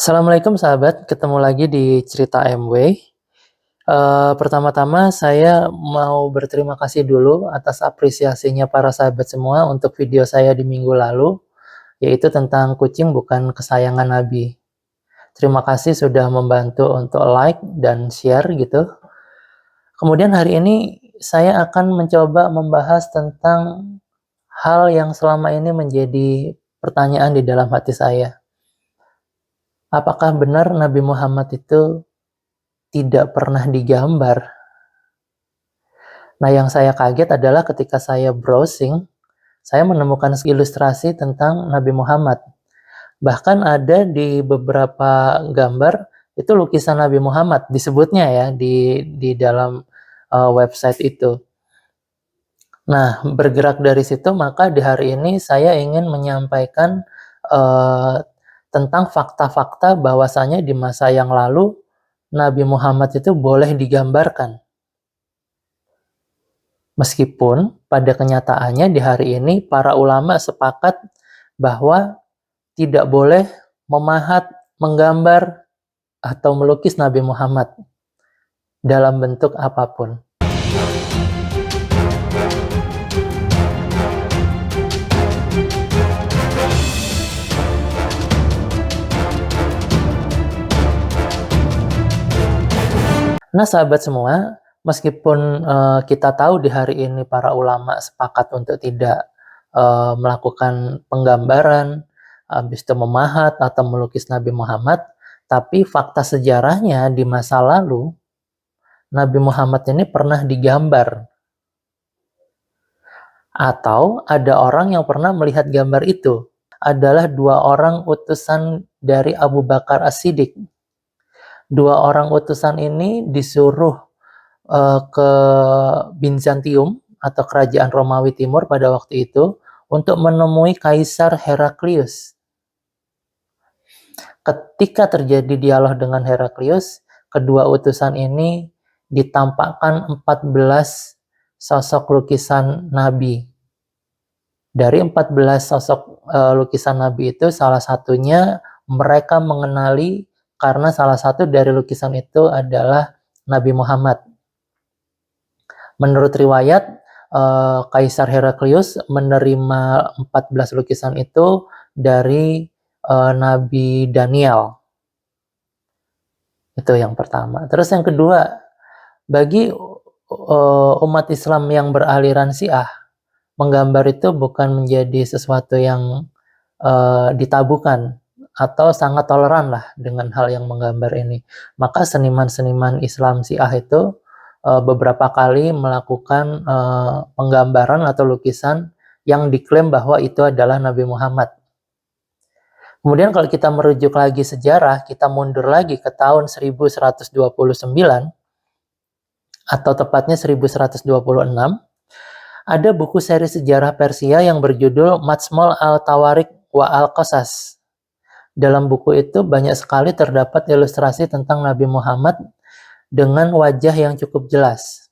Assalamualaikum sahabat, ketemu lagi di cerita MW. Pertama-tama saya mau berterima kasih dulu atas apresiasinya para sahabat semua untuk video saya di minggu lalu, yaitu tentang kucing bukan kesayangan Nabi. Terima kasih sudah membantu untuk like dan share gitu. Kemudian hari ini saya akan mencoba membahas tentang hal yang selama ini menjadi pertanyaan di dalam hati saya. Apakah benar Nabi Muhammad itu tidak pernah digambar? Nah, yang saya kaget adalah ketika saya browsing, saya menemukan ilustrasi tentang Nabi Muhammad. Bahkan ada di beberapa gambar itu lukisan Nabi Muhammad disebutnya ya di dalam website itu. Nah, bergerak dari situ maka di hari ini saya ingin menyampaikan tentang fakta-fakta bahwasanya di masa yang lalu Nabi Muhammad itu boleh digambarkan. Meskipun pada kenyataannya di hari ini para ulama sepakat bahwa tidak boleh memahat, menggambar, atau melukis Nabi Muhammad dalam bentuk apapun. Nah, sahabat semua, meskipun kita tahu di hari ini para ulama sepakat untuk tidak melakukan penggambaran, habis itu memahat atau melukis Nabi Muhammad, tapi fakta sejarahnya di masa lalu, Nabi Muhammad ini pernah digambar. Atau ada orang yang pernah melihat gambar itu, adalah 2 orang utusan dari Abu Bakar As-Siddiq. 2 orang utusan ini disuruh ke Bizantium atau kerajaan Romawi Timur pada waktu itu untuk menemui Kaisar Heraklius. Ketika terjadi dialog dengan Heraklius, kedua utusan ini ditampakkan 14 sosok lukisan Nabi. Dari 14 sosok lukisan Nabi itu, salah satunya mereka mengenali karena salah satu dari lukisan itu adalah Nabi Muhammad. Menurut riwayat, Kaisar Heraklius menerima 14 lukisan itu dari Nabi Daniel. Itu yang pertama. Terus yang kedua, bagi umat Islam yang beraliran Syiah, menggambar itu bukan menjadi sesuatu yang ditabukan atau sangat toleran lah dengan hal yang menggambar ini. Maka seniman-seniman Islam Syiah itu beberapa kali melakukan penggambaran atau lukisan yang diklaim bahwa itu adalah Nabi Muhammad. Kemudian kalau kita merujuk lagi sejarah, kita mundur lagi ke tahun 1129 atau tepatnya 1126, ada buku seri sejarah Persia yang berjudul Majmu' al-Tawarikh wa al-Qasas. Dalam buku itu banyak sekali terdapat ilustrasi tentang Nabi Muhammad dengan wajah yang cukup jelas.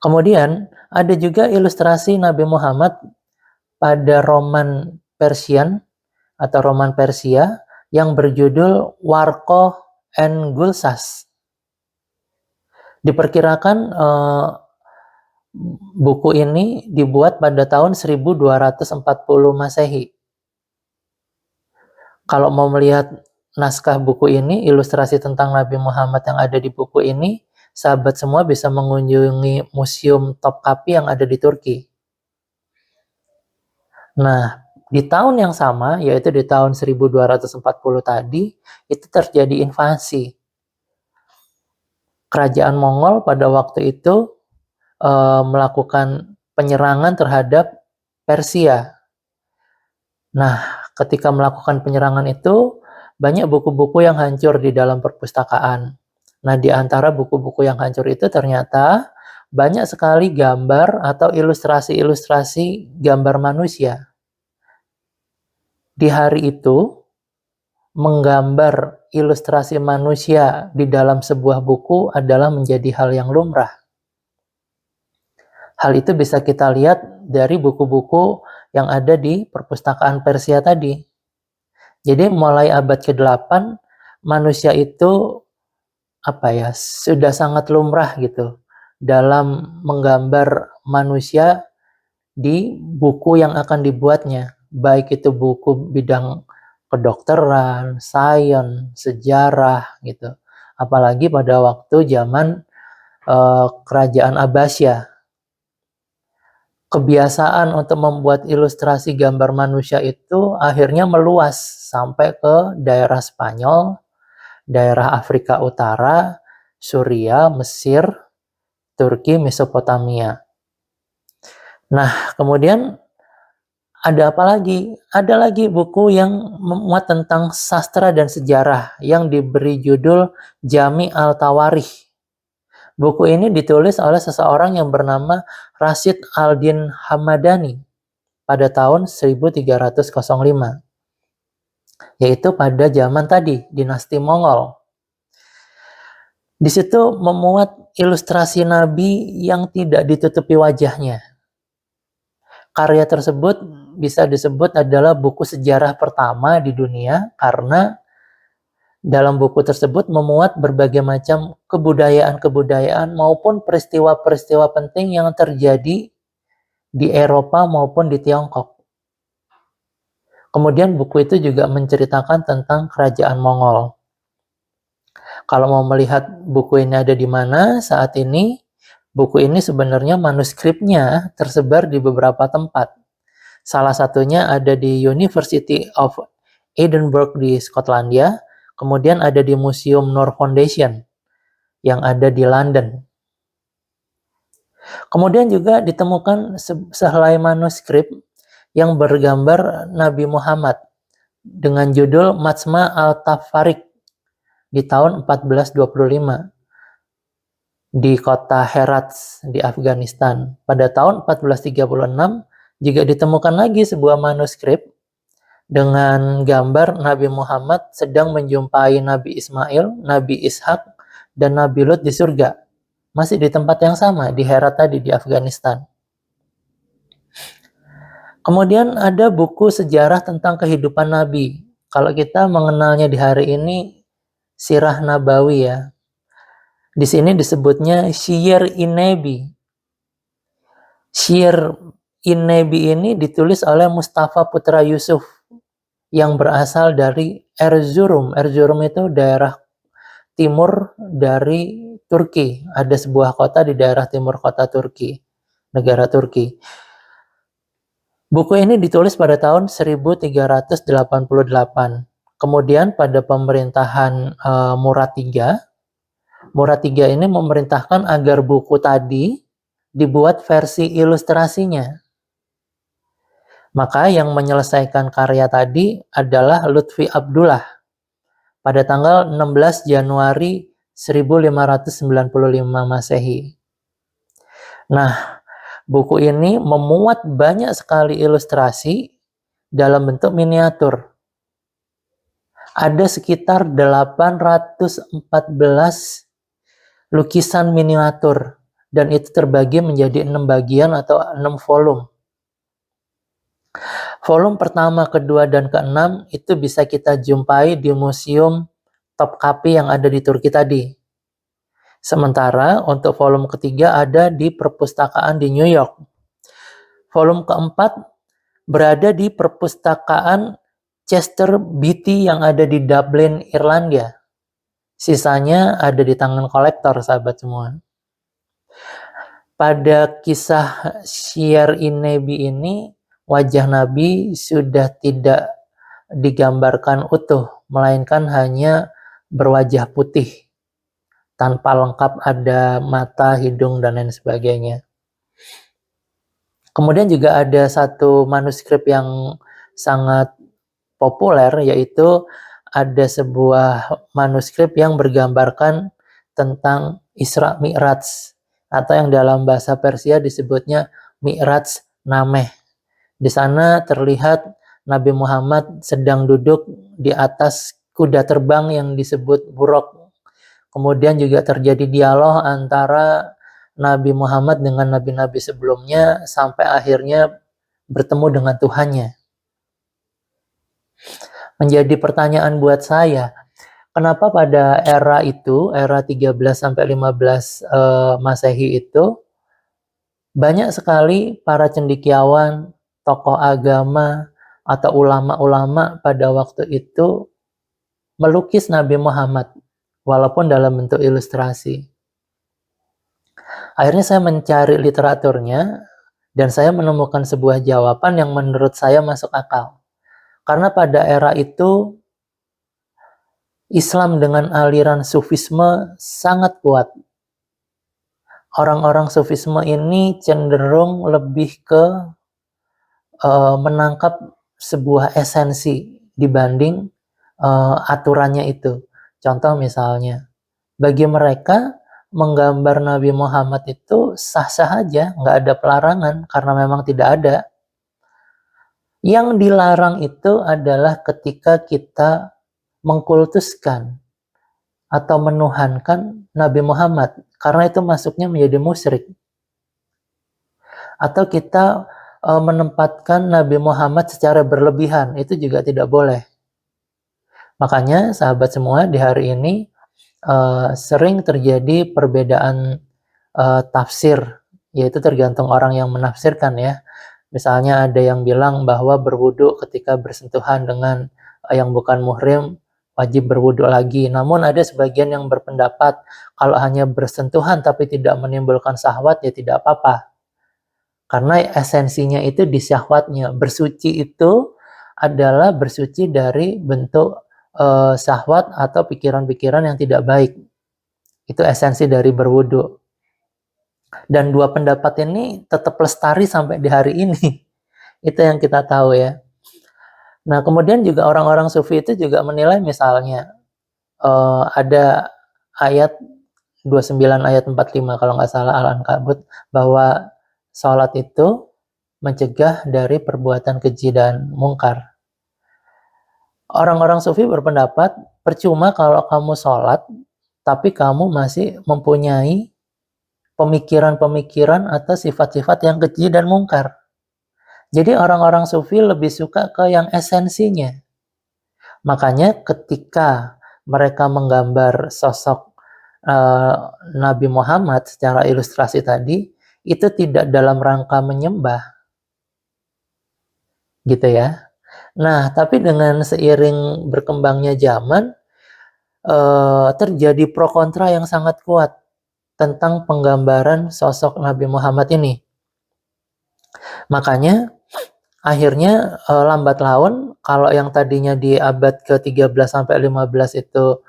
Kemudian ada juga ilustrasi Nabi Muhammad pada roman Persian atau roman Persia yang berjudul Warqah and Gulsas. Diperkirakan buku ini dibuat pada tahun 1240 Masehi. Kalau mau melihat naskah buku ini, ilustrasi tentang Nabi Muhammad yang ada di buku ini, sahabat semua bisa mengunjungi Museum Topkapi yang ada di Turki. Nah, di tahun yang sama, yaitu di tahun 1240 tadi, itu terjadi invasi. Kerajaan Mongol pada waktu itu melakukan penyerangan terhadap Persia. Nah, ketika melakukan penyerangan itu, banyak buku-buku yang hancur di dalam perpustakaan. Nah, di antara buku-buku yang hancur itu ternyata banyak sekali gambar atau ilustrasi-ilustrasi gambar manusia. Di hari itu, menggambar ilustrasi manusia di dalam sebuah buku adalah menjadi hal yang lumrah. Hal itu bisa kita lihat dari buku-buku yang ada di perpustakaan Persia tadi. Jadi mulai abad ke-8 manusia itu sudah sangat lumrah gitu dalam menggambar manusia di buku yang akan dibuatnya, baik itu buku bidang kedokteran, sains, sejarah gitu. Apalagi pada waktu zaman kerajaan Abbasiyah. Kebiasaan untuk membuat ilustrasi gambar manusia itu akhirnya meluas sampai ke daerah Spanyol, daerah Afrika Utara, Suria, Mesir, Turki, Mesopotamia. Nah, kemudian ada apa lagi? Ada lagi buku yang memuat tentang sastra dan sejarah yang diberi judul Jami' al-Tawarikh. Buku ini ditulis oleh seseorang yang bernama Rashid al-Din Hamadani pada tahun 1305, yaitu pada zaman tadi, dinasti Mongol. Di situ memuat ilustrasi Nabi yang tidak ditutupi wajahnya. Karya tersebut bisa disebut adalah buku sejarah pertama di dunia karena dalam buku tersebut memuat berbagai macam kebudayaan-kebudayaan maupun peristiwa-peristiwa penting yang terjadi di Eropa maupun di Tiongkok. Kemudian buku itu juga menceritakan tentang kerajaan Mongol. Kalau mau melihat buku ini ada di mana saat ini, buku ini sebenarnya manuskripnya tersebar di beberapa tempat. Salah satunya ada di University of Edinburgh di Skotlandia, kemudian ada di Museum Noor Foundation yang ada di London. Kemudian juga ditemukan sehelai manuskrip yang bergambar Nabi Muhammad dengan judul Majma' al-Tafarik di tahun 1425 di kota Herat di Afghanistan. Pada tahun 1436 juga ditemukan lagi sebuah manuskrip dengan gambar Nabi Muhammad sedang menjumpai Nabi Ismail, Nabi Ishak, dan Nabi Lut di surga. Masih di tempat yang sama, di Herat tadi, di Afghanistan. Kemudian ada buku sejarah tentang kehidupan Nabi. Kalau kita mengenalnya di hari ini, Sirah Nabawi ya. Di sini disebutnya Syiar in-Nabi. Syiar in-Nabi ini ditulis oleh Mustafa Putra Yusuf yang berasal dari Erzurum. Erzurum itu daerah timur dari Turki. Ada sebuah kota di daerah timur kota Turki, negara Turki. Buku ini ditulis pada tahun 1388. Kemudian pada pemerintahan Murad III, Murad III ini memerintahkan agar buku tadi dibuat versi ilustrasinya. Maka yang menyelesaikan karya tadi adalah Lutfi Abdullah pada tanggal 16 Januari 1595 Masehi. Nah, buku ini memuat banyak sekali ilustrasi dalam bentuk miniatur. Ada sekitar 814 lukisan miniatur dan itu terbagi menjadi 6 bagian atau 6 volume. Volume pertama, kedua, dan keenam itu bisa kita jumpai di Museum Topkapi yang ada di Turki tadi. Sementara untuk volume ketiga ada di perpustakaan di New York. Volume keempat berada di perpustakaan Chester Beatty yang ada di Dublin, Irlandia. Sisanya ada di tangan kolektor, sahabat semua. Pada kisah Syiar in-Nabi ini, wajah Nabi sudah tidak digambarkan utuh, melainkan hanya berwajah putih, tanpa lengkap ada mata, hidung, dan lain sebagainya. Kemudian juga ada satu manuskrip yang sangat populer, yaitu ada sebuah manuskrip yang bergambarkan tentang Isra Mi'raj, atau yang dalam bahasa Persia disebutnya Mi'raj Nameh. Di sana terlihat Nabi Muhammad sedang duduk di atas kuda terbang yang disebut buraq. Kemudian juga terjadi dialog antara Nabi Muhammad dengan nabi-nabi sebelumnya sampai akhirnya bertemu dengan Tuhannya. Menjadi pertanyaan buat saya, kenapa pada era itu, era 13 sampai 15 Masehi itu, banyak sekali para cendekiawan, tokoh agama, atau ulama-ulama pada waktu itu melukis Nabi Muhammad, walaupun dalam bentuk ilustrasi. Akhirnya saya mencari literaturnya, dan saya menemukan sebuah jawaban yang menurut saya masuk akal. Karena pada era itu, Islam dengan aliran Sufisme sangat kuat. Orang-orang Sufisme ini cenderung lebih ke menangkap sebuah esensi dibanding aturannya itu. Contoh misalnya, bagi mereka menggambar Nabi Muhammad itu sah-sah aja, nggak ada pelarangan karena memang tidak ada. Yang dilarang itu adalah ketika kita mengkultuskan atau menuhankan Nabi Muhammad, karena itu masuknya menjadi musyrik. Atau kita menempatkan Nabi Muhammad secara berlebihan, itu juga tidak boleh. Makanya sahabat semua, di hari ini sering terjadi perbedaan tafsir, yaitu tergantung orang yang menafsirkan ya. Misalnya ada yang bilang bahwa berwudu ketika bersentuhan dengan yang bukan muhrim wajib berwudu lagi. Namun ada sebagian yang berpendapat kalau hanya bersentuhan tapi tidak menimbulkan syahwat ya tidak apa-apa. Karena esensinya itu di syahwatnya. Bersuci itu adalah bersuci dari bentuk syahwat atau pikiran-pikiran yang tidak baik. Itu esensi dari berwudu. Dan dua pendapat ini tetap lestari sampai di hari ini. Itu yang kita tahu ya. Nah, kemudian juga orang-orang sufi itu juga menilai misalnya ada ayat 29 ayat 45 kalau nggak salah Al-Ankabut, bahwa sholat itu mencegah dari perbuatan keji dan mungkar. Orang-orang sufi berpendapat percuma kalau kamu sholat tapi kamu masih mempunyai pemikiran-pemikiran atau sifat-sifat yang keji dan mungkar. Jadi orang-orang sufi lebih suka ke yang esensinya. Makanya ketika mereka menggambar sosok Nabi Muhammad secara ilustrasi tadi, itu tidak dalam rangka menyembah. Gitu ya. Nah, tapi dengan seiring berkembangnya zaman, terjadi pro kontra yang sangat kuat tentang penggambaran sosok Nabi Muhammad ini. Makanya akhirnya lambat laun kalau yang tadinya di abad ke-13 sampai 15 itu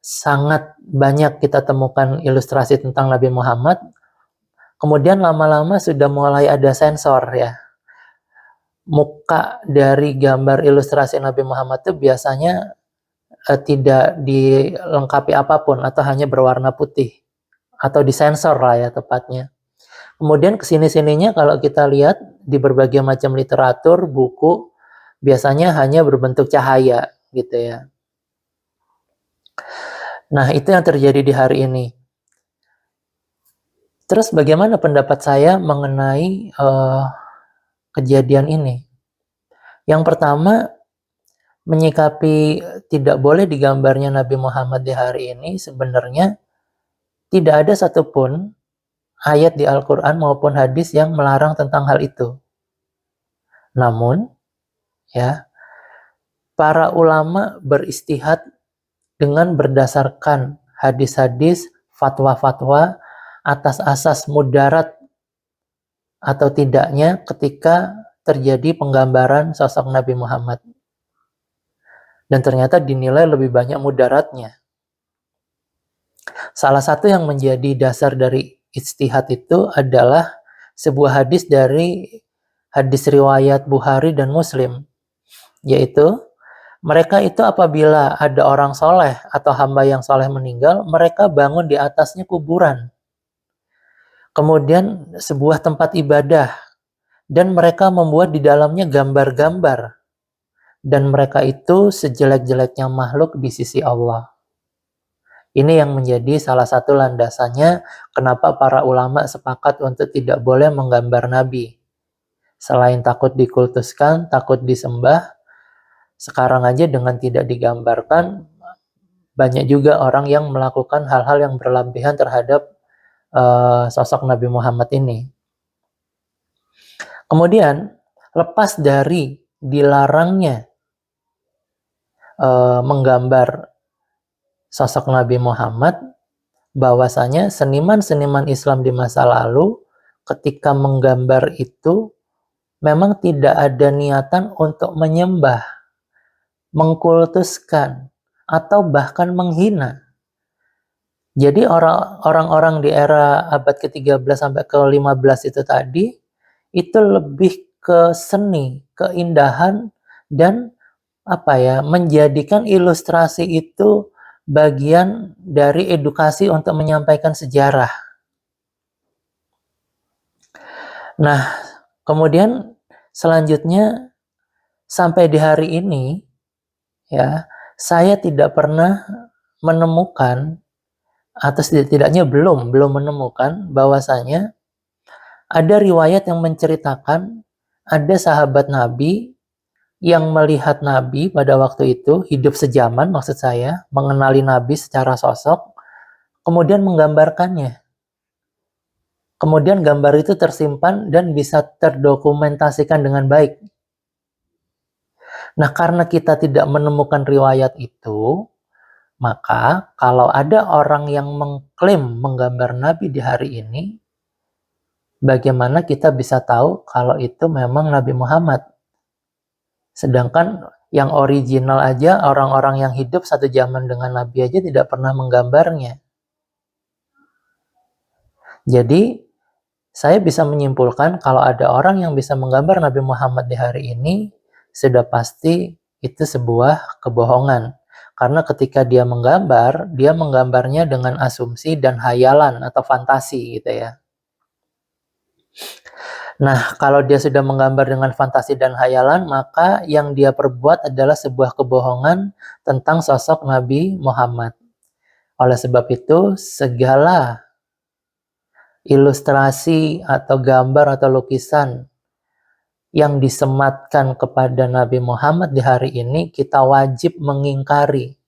sangat banyak kita temukan ilustrasi tentang Nabi Muhammad, kemudian lama-lama sudah mulai ada sensor ya. Muka dari gambar ilustrasi Nabi Muhammad itu biasanya tidak dilengkapi apapun atau hanya berwarna putih. Atau disensor lah ya tepatnya. Kemudian kesini-sininya kalau kita lihat di berbagai macam literatur, buku, biasanya hanya berbentuk cahaya gitu ya. Nah, itu yang terjadi di hari ini. Terus bagaimana pendapat saya mengenai kejadian ini? Yang pertama, menyikapi tidak boleh digambarnya Nabi Muhammad di hari ini sebenarnya tidak ada satupun ayat di Al-Quran maupun hadis yang melarang tentang hal itu. Namun, ya, para ulama beristihad dengan berdasarkan hadis-hadis, fatwa-fatwa atas asas mudarat atau tidaknya ketika terjadi penggambaran sosok Nabi Muhammad. Dan ternyata dinilai lebih banyak mudaratnya. Salah satu yang menjadi dasar dari ijtihad itu adalah sebuah hadis dari hadis riwayat Bukhari dan Muslim, yaitu mereka itu apabila ada orang soleh atau hamba yang soleh meninggal, mereka bangun di atasnya kuburan, kemudian sebuah tempat ibadah, dan mereka membuat di dalamnya gambar-gambar, dan mereka itu sejelek-jeleknya makhluk di sisi Allah. Ini yang menjadi salah satu landasannya kenapa para ulama sepakat untuk tidak boleh menggambar Nabi. Selain takut dikultuskan, takut disembah, Sekarang aja dengan tidak digambarkan, banyak juga orang yang melakukan hal-hal yang berlebihan terhadap sosok Nabi Muhammad ini. Kemudian, lepas dari dilarangnya menggambar sosok Nabi Muhammad, bahwasanya seniman-seniman Islam di masa lalu ketika menggambar itu memang tidak ada niatan untuk menyembah, mengkultuskan, atau bahkan menghina. Jadi orang-orang di era abad ke-13 sampai ke-15 itu tadi, itu lebih ke seni, keindahan, dan menjadikan ilustrasi itu bagian dari edukasi untuk menyampaikan sejarah. Nah, kemudian selanjutnya sampai di hari ini, ya, saya tidak pernah menemukan, atau setidaknya belum menemukan bahwasanya ada riwayat yang menceritakan ada sahabat Nabi yang melihat Nabi pada waktu itu, hidup sejaman maksud saya, mengenali Nabi secara sosok, kemudian menggambarkannya. Kemudian gambar itu tersimpan dan bisa terdokumentasikan dengan baik. Nah, karena kita tidak menemukan riwayat itu, maka kalau ada orang yang mengklaim menggambar Nabi di hari ini, bagaimana kita bisa tahu kalau itu memang Nabi Muhammad? Sedangkan yang original aja, orang-orang yang hidup satu zaman dengan Nabi aja tidak pernah menggambarnya. Jadi, saya bisa menyimpulkan kalau ada orang yang bisa menggambar Nabi Muhammad di hari ini, sudah pasti itu sebuah kebohongan. Karena ketika dia menggambarnya dengan asumsi dan hayalan atau fantasi gitu ya. Nah, kalau dia sudah menggambar dengan fantasi dan hayalan, maka yang dia perbuat adalah sebuah kebohongan tentang sosok Nabi Muhammad. Oleh sebab itu, segala ilustrasi atau gambar atau lukisan yang disematkan kepada Nabi Muhammad di hari ini, kita wajib mengingkari.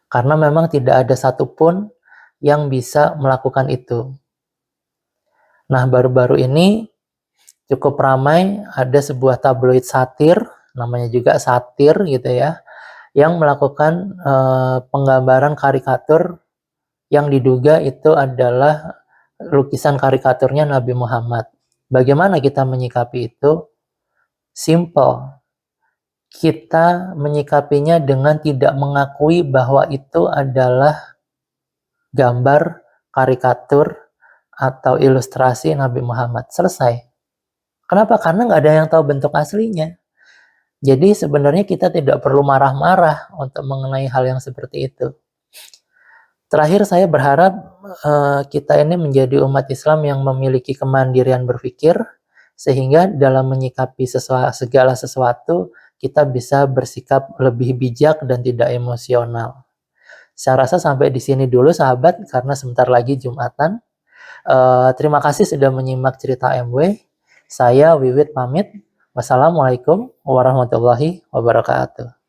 Karena memang tidak ada satupun yang bisa melakukan itu. Nah, baru-baru ini cukup ramai ada sebuah tabloid satir, namanya juga satir gitu ya, yang melakukan penggambaran karikatur yang diduga itu adalah lukisan karikaturnya Nabi Muhammad. Bagaimana kita menyikapi itu? Simple. Kita menyikapinya dengan tidak mengakui bahwa itu adalah gambar, karikatur, atau ilustrasi Nabi Muhammad. Selesai. Kenapa? Karena nggak ada yang tahu bentuk aslinya. Jadi sebenarnya kita tidak perlu marah-marah untuk mengenai hal yang seperti itu. Terakhir saya berharap kita ini menjadi umat Islam yang memiliki kemandirian berpikir, sehingga dalam menyikapi segala sesuatu, kita bisa bersikap lebih bijak dan tidak emosional. Saya rasa sampai di sini dulu sahabat, karena sebentar lagi Jumatan. Terima kasih sudah menyimak cerita MW. Saya Wiwit pamit. Wassalamualaikum warahmatullahi wabarakatuh.